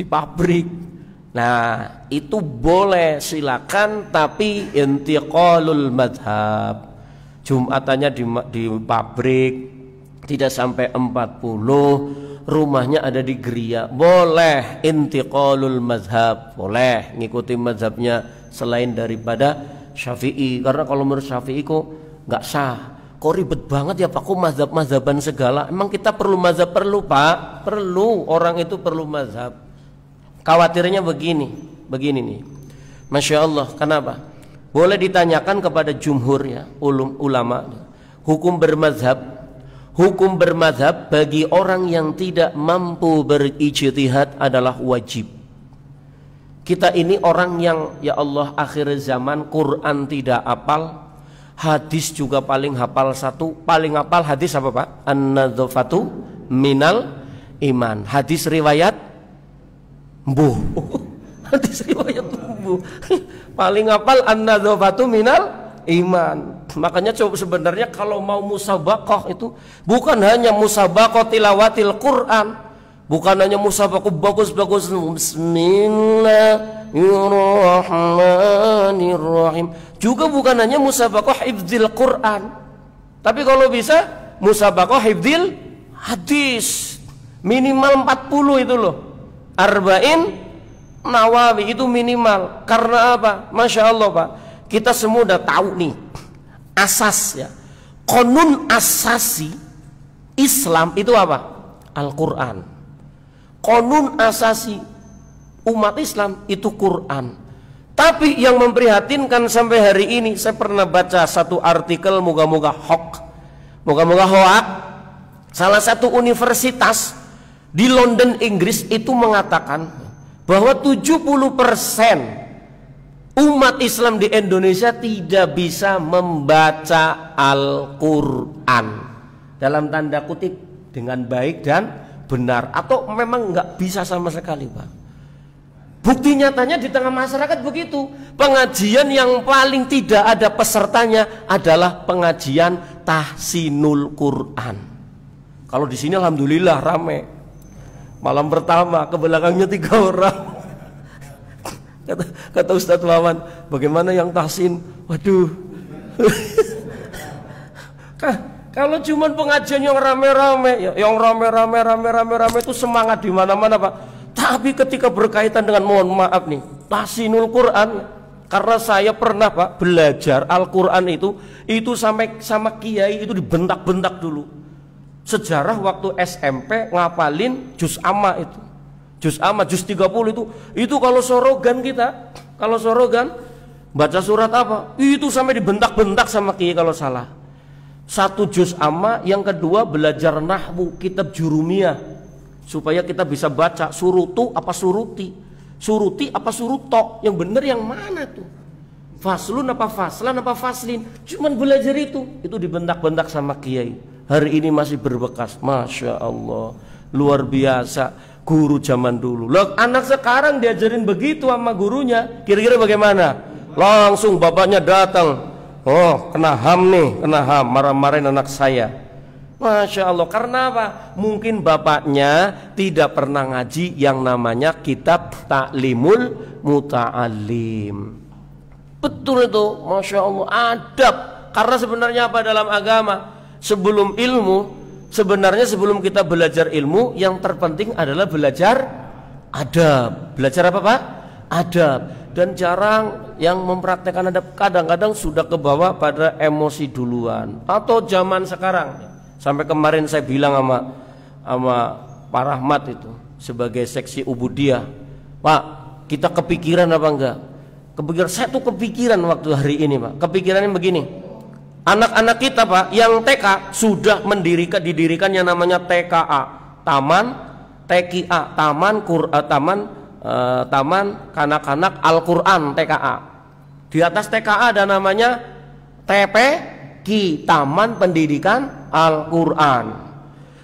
pabrik. Nah, itu boleh, silakan, tapi intiqalul madhab. Jumatannya di pabrik, tidak sampai 40, rumahnya ada di Gria, boleh intiqalul mazhab, boleh ngikuti mazhabnya selain daripada Syafi'i. Karena kalau menurut Syafi'i kok nggak sah, kok ribet banget ya Pak, kok mazhab-mazhaban segala. Emang kita perlu mazhab? Perlu Pak, perlu, orang itu perlu mazhab. Khawatirnya begini nih, Masya Allah, kenapa? Boleh ditanyakan kepada jumhur ya, ulama, hukum bermazhab bagi orang yang tidak mampu berijtihad adalah wajib. Kita ini orang yang ya Allah akhir zaman, Quran tidak hafal, hadis juga paling hafal satu, paling hafal hadis apa Pak? An-nadzafatu minal iman. Hadis riwayat Mbuh. Hadis riwayat Mbuh. Paling hafal an-nadzafatu minal iman. Makanya coba sebenarnya kalau mau musabaqah itu bukan hanya musabaqah tilawatil Quran, bukan hanya musabaqah bagus-bagus bismillahirrahmanirrahim, juga bukan hanya musabaqah hifdzil Quran. Tapi kalau bisa musabaqah hifdzil hadis minimal 40 itu loh. Arba'in Nawawi itu minimal. Karena apa? Masya Allah Pak, kita semua udah tahu nih asas ya, konun asasi Islam itu apa? Al-Quran. Konun asasi umat Islam itu Quran. Tapi yang memprihatinkan sampai hari ini, saya pernah baca satu artikel, moga-moga hoak, salah satu universitas di London, Inggris itu mengatakan bahwa 70% umat Islam di Indonesia tidak bisa membaca Al-Quran dalam tanda kutip dengan baik dan benar, atau memang nggak bisa sama sekali Pak. Bukti nyatanya di tengah masyarakat begitu. Pengajian yang paling tidak ada pesertanya adalah pengajian tahsinul Quran. Kalau di sini alhamdulillah rame. Malam pertama ke belakangnya 3 orang. Kata Ustadz Wawan, bagaimana yang tahsin? Waduh. Kalau cuman pengajian yang rame-rame, yang rame-rame itu semangat di mana-mana Pak. Tapi ketika berkaitan dengan, mohon maaf nih, tahsinul Quran, karena saya pernah Pak belajar Al-Quran itu sampai sama kiai itu dibentak-bentak dulu. Sejarah waktu SMP ngapalin juz amma itu. Juz amma, juz 30 itu kalau sorogan kita, kalau sorogan baca surat apa? Itu sampai dibentak-bentak sama kiai kalau salah. Satu juz amma, yang kedua belajar nahwu, kitab jurumiyah. Supaya kita bisa baca surutu apa suruti, suruti apa suruto, yang benar yang mana tuh? Faslun apa faslan apa faslin? Cuman belajar itu dibentak-bentak sama kiai. Hari ini masih berbekas, masya Allah, luar biasa. Guru zaman dulu. Loh, anak sekarang diajarin begitu sama gurunya, kira-kira bagaimana? Langsung bapaknya datang, oh kena HAM nih, kena HAM, marah-marahin anak saya. Masya Allah, karena apa? Mungkin bapaknya tidak pernah ngaji yang namanya kitab Ta'limul Muta'alim. Betul itu, Masya Allah, adab. Karena sebenarnya apa dalam agama? Sebelum ilmu, sebenarnya sebelum kita belajar ilmu, yang terpenting adalah belajar adab. Belajar apa Pak? Adab. Dan jarang yang mempraktekkan adab. Kadang-kadang sudah kebawa pada emosi duluan. Atau zaman sekarang, sampai kemarin saya bilang sama Pak Rahmat itu sebagai seksi Ubudiyah, Pak, kita kepikiran apa enggak? Kepikiran, saya tuh kepikiran waktu hari ini Pak. Kepikirannya begini, anak-anak kita Pak yang TK sudah didirikan yang namanya TKA, Taman TKA, Taman Kanak-kanak Al-Quran TKA. Di atas TKA ada namanya TPQ, Taman Pendidikan Al-Quran.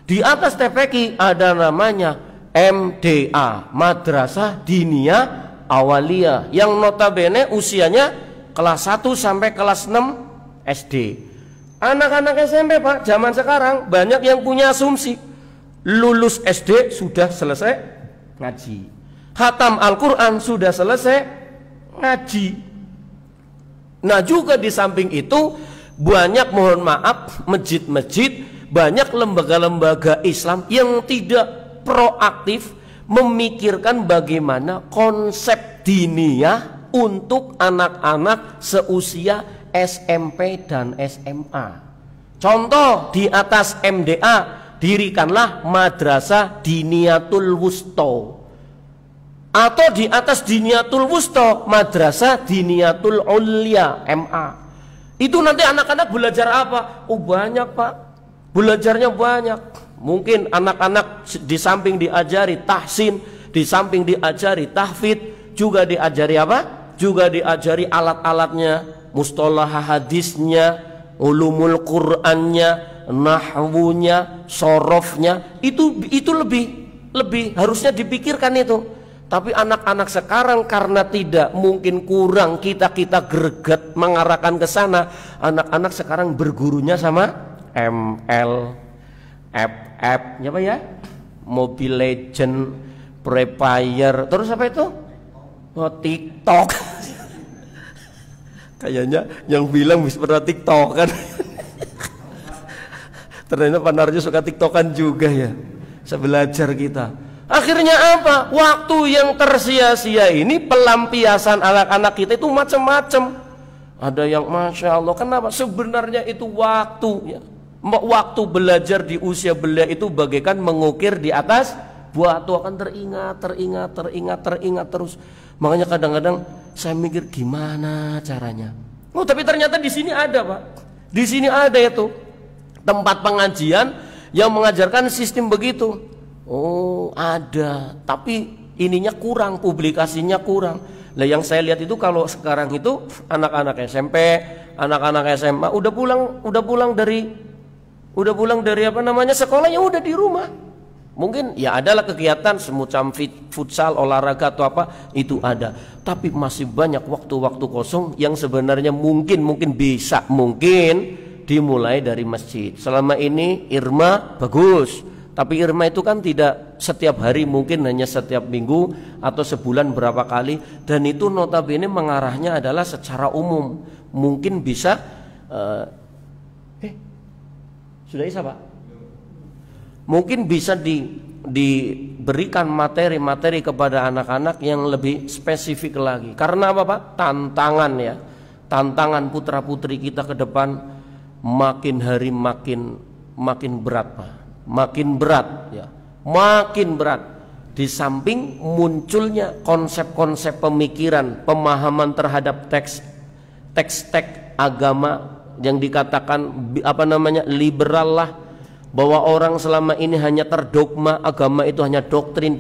Di atas TPQ ada namanya MDA, Madrasah Diniyah Awaliyah, yang notabene usianya kelas 1 sampai kelas 6 SD. Anak-anak SMP Pak zaman sekarang banyak yang punya asumsi lulus SD sudah selesai ngaji, khatam Al-Quran sudah selesai ngaji. Nah juga di samping itu banyak, mohon maaf, masjid-masjid, banyak lembaga-lembaga Islam yang tidak proaktif memikirkan bagaimana konsep diniyah untuk anak-anak seusia SMP dan SMA. Contoh, di atas MDA dirikanlah Madrasah Diniyatul Wusto, atau di atas Diniyatul Wusto Madrasah Diniyatul Ulya MA. Itu nanti anak-anak belajar apa? Oh banyak Pak, belajarnya banyak. Mungkin anak-anak di samping diajari tahsin, di samping diajari tahfidz, juga diajari apa? Juga diajari alat-alatnya, mustalah hadisnya, ulumul Qur'annya, nahwunya, sorofnya. Itu lebih harusnya dipikirkan itu. Tapi anak-anak sekarang karena tidak, mungkin kurang kita greget mengarahkan ke sana. Anak-anak sekarang bergurunya sama ML, FF, apa ya? Mobile Legend, Free Fire, terus apa itu? Oh, TikTok. Kayaknya yang bilang bisa pernah TikTok kan. Ternyata Pak Narjo suka tiktokan juga ya. Sebelajar kita. Akhirnya apa? Waktu yang tersia-sia ini pelampiasan anak-anak kita itu macam-macam. Ada yang Masya Allah, kenapa? Sebenarnya itu waktu ya. Waktu belajar di usia belia itu bagaikan mengukir di atas batu, akan teringat terus. Makanya kadang-kadang saya mikir gimana caranya. Oh, tapi ternyata di sini ada, Pak. Di sini ada itu tempat pengajian yang mengajarkan sistem begitu. Oh, ada. Tapi ininya kurang, publikasinya kurang. Nah, yang saya lihat itu kalau sekarang itu anak-anak SMP, anak-anak SMA udah pulang dari apa namanya sekolah, ya udah di rumah. Mungkin ya adalah kegiatan semacam futsal, olahraga atau apa itu ada. Tapi masih banyak waktu-waktu kosong yang sebenarnya mungkin dimulai dari masjid. Selama ini Irma bagus, tapi Irma itu kan tidak setiap hari, mungkin hanya setiap minggu atau sebulan berapa kali. Dan itu notabene mengarahnya adalah secara umum. Mungkin bisa sudah isa, Pak? Mungkin bisa diberikan materi-materi kepada anak-anak yang lebih spesifik lagi. Karena apa, Pak? Tantangan ya. Tantangan putra-putri kita ke depan makin hari makin berat, Pak. Makin berat ya. Makin berat. Di samping munculnya konsep-konsep pemikiran, pemahaman terhadap teks agama yang dikatakan apa namanya liberal lah, bahwa orang selama ini hanya terdogma, agama itu hanya doktrin.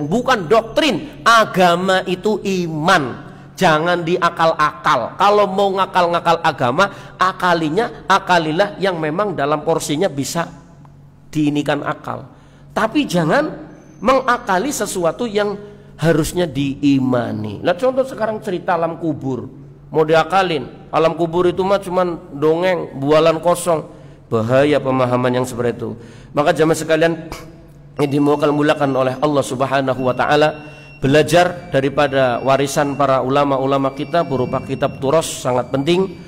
Bukan doktrin, agama itu iman. Jangan diakal-akal. Kalau mau ngakal-ngakal agama, akalilah yang memang dalam porsinya bisa diinikan akal. Tapi jangan mengakali sesuatu yang harusnya diimani. Nah, contoh sekarang cerita alam kubur, mau diakalin. Alam kubur itu mah cuman dongeng, bualan kosong. Bahaya pemahaman yang seperti itu. Maka jamaah sekalian yang dimulakan oleh Allah Subhanahu wa taala, belajar daripada warisan para ulama-ulama kita berupa kitab turos sangat penting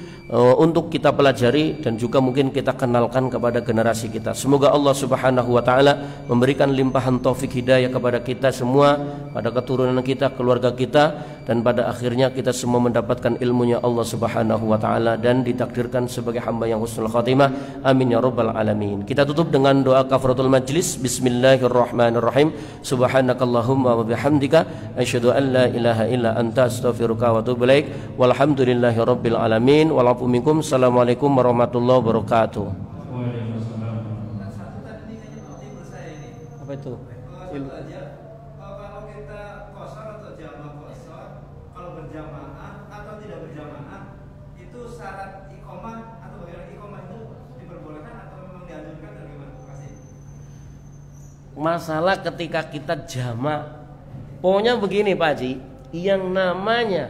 untuk kita pelajari dan juga mungkin kita kenalkan kepada generasi kita. Semoga Allah Subhanahu wa taala memberikan limpahan taufik hidayah kepada kita semua, pada keturunan kita, keluarga kita, dan pada akhirnya kita semua mendapatkan ilmunya Allah Subhanahu wa taala dan ditakdirkan sebagai hamba yang husnul khatimah. Amin ya rabbal alamin. Kita tutup dengan doa kafaratul majlis. Bismillahirrahmanirrahim. Subhanakallahumma wa bihamdika asyhadu an la ilaha illa anta astaghfiruka wa atubu ilaik. Walhamdulillahi rabbil alamin. Waalaikumsalam. Assalamualaikum warahmatullahi wabarakatuh. Apa itu? Berjamaah atau tidak berjamaah itu syarat iqomah atau bagaimana? Iqomah itu diperbolehkan atau memang dianjurkan atau gimana? Terima kasih. Masalah ketika kita jamak, pokoknya begini Pak Haji, yang namanya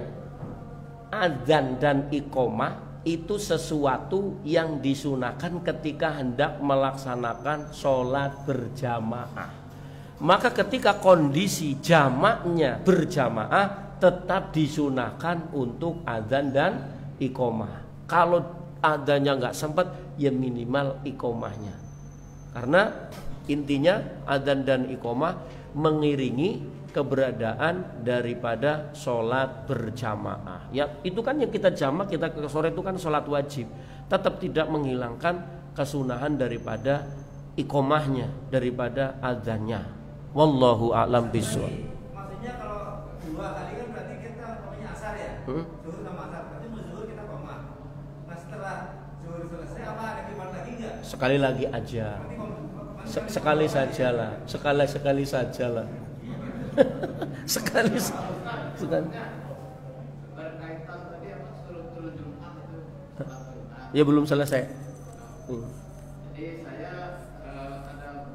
adzan dan iqomah itu sesuatu yang disunahkan ketika hendak melaksanakan sholat berjamaah. Maka ketika kondisi jamaknya berjamaah, tetap disunahkan untuk adzan dan iqomah. Kalau adzannya nggak sempat, ya minimal iqomahnya. Karena intinya adzan dan iqomah mengiringi keberadaan daripada sholat berjamaah. Ya itu kan yang kita jamak, kita ke sore itu kan sholat wajib. Tetap tidak menghilangkan kesunahan daripada iqomahnya, daripada adzannya. Wallahu a'lam bishawab. Maksudnya kalau dua kali kan berarti kita namanya asar ya, zuhur sama asar. Berarti mau zuhur kita qomah. Nah setelah zuhur selesai apa ada kibar lagi nggak? Sekali lagi aja. Sekali sajalah. Sekali sajalah. sekali. Berkaitan tadi apa turun Jumat itu? Ya belum selesai. Jadi saya ada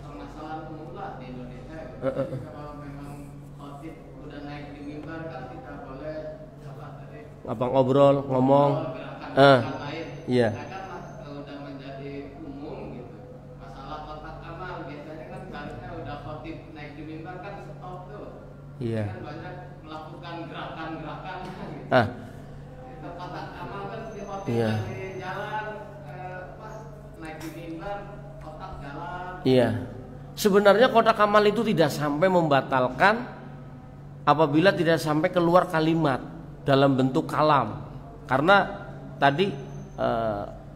permasalahan umum lah di Indonesia. Kalau memang khotib udah naik di mimbar kan tidak boleh apa tadi? Abang ngobrol, ngomong. Gerakan lain. Iya. Nah, kan udah menjadi umum gitu. Masalah kotak amal biasanya kan seharusnya udah khotib naik di mimbar kan stop tuh. Iya. Kan banyak melakukan gerakan-gerakan gitu. Kotak amal kan di khotib Iya. di jalan naik di Iya. Sebenarnya kotak amal itu tidak sampai membatalkan apabila tidak sampai keluar kalimat dalam bentuk kalam. Karena tadi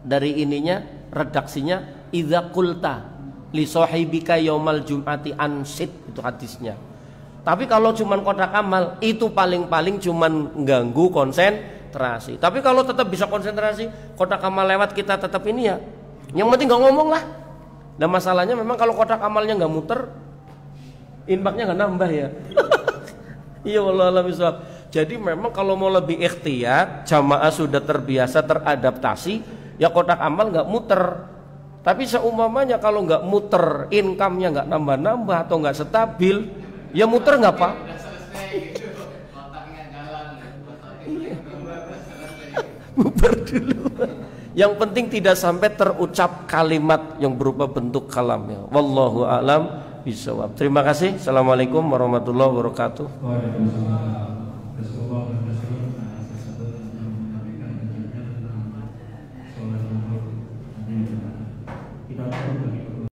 dari ininya redaksinya idza qulta li sahibika yaumal jum'ati ansit, itu hadisnya. Tapi kalau cuman kotak amal itu paling-paling cuman ganggu konsentrasi. Tapi kalau tetap bisa konsentrasi, kotak amal lewat kita tetap ini ya. Yang penting nggak ngomong lah. Dan masalahnya memang kalau kotak amalnya nggak muter, infaknya nggak nambah ya. Iya wallahualam bishawab. Jadi memang kalau mau lebih ikhtiyat, jamaah sudah terbiasa teradaptasi, ya kotak amal nggak muter. Tapi seumamanya kalau nggak muter, income-nya nggak nambah-nambah atau nggak stabil, ya muter nggak apa? Bubar dulu. Yang penting tidak sampai terucap kalimat yang berupa bentuk kalamnya. Wallahu a'lam bishawab. Terima kasih. Assalamualaikum warahmatullahi wabarakatuh. Waalaikumsalam.